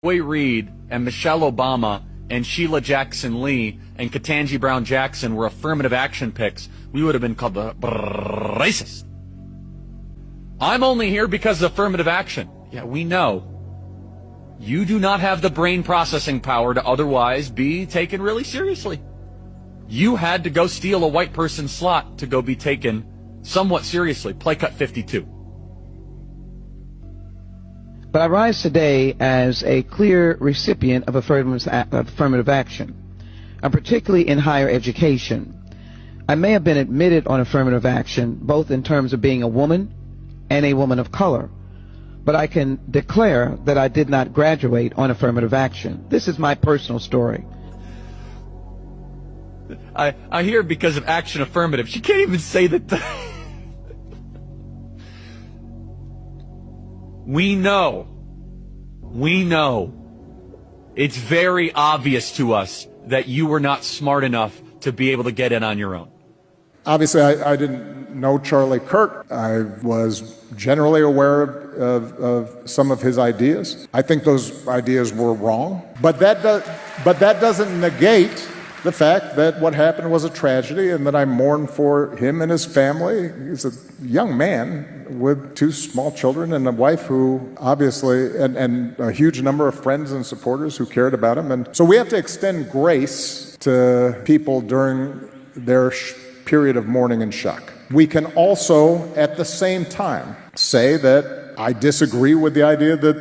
Roy Reid and Michelle Obama and Sheila Jackson Lee and Ketanji Brown Jackson were affirmative action picks, we would have been called the racist. I'm only here because of affirmative action. Yeah, we know. You do not have the brain processing power to otherwise be taken really seriously. You had to go steal a white person's slot to go be taken somewhat seriously. Play cut 52. But I rise today as a clear recipient of affirmative action, and particularly in higher education. I may have been admitted on affirmative action, both in terms of being a woman and a woman of color, but I can declare that I did not graduate on affirmative action. This is my personal story. I hear because of action affirmative. She can't even say that. We know. It's very obvious to us that you were not smart enough to be able to get in on your own. Obviously, I didn't know Charlie Kirk. I was generally aware of some of his ideas. I think those ideas were wrong. But that doesn't negate the fact that what happened was a tragedy and that I mourn for him and his family. He's a young man with 2 small children and a wife who obviously, and a huge number of friends and supporters who cared about him. And so we have to extend grace to people during their period of mourning and shock. We can also, at the same time, say that I disagree with the idea that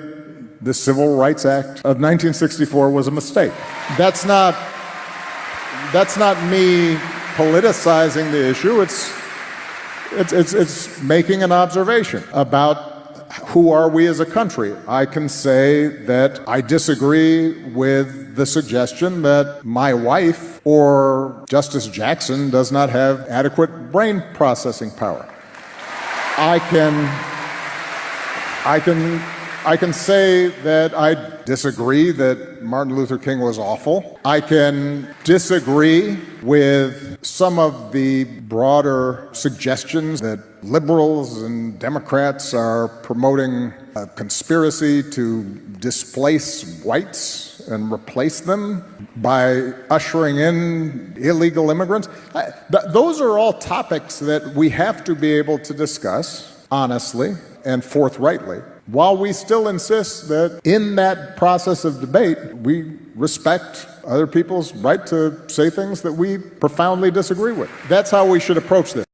the Civil Rights Act of 1964 was a mistake. That's not me politicizing the issue. It's making an observation about who are we as a country. I can say that I disagree with the suggestion that my wife or Justice Jackson does not have adequate brain processing power. I can say that I disagree that Martin Luther King was awful. I can disagree with some of the broader suggestions that liberals and Democrats are promoting a conspiracy to displace whites and replace them by ushering in illegal immigrants. Those are all topics that we have to be able to discuss honestly and forthrightly, while we still insist that in that process of debate, we respect other people's right to say things that we profoundly disagree with. That's how we should approach this.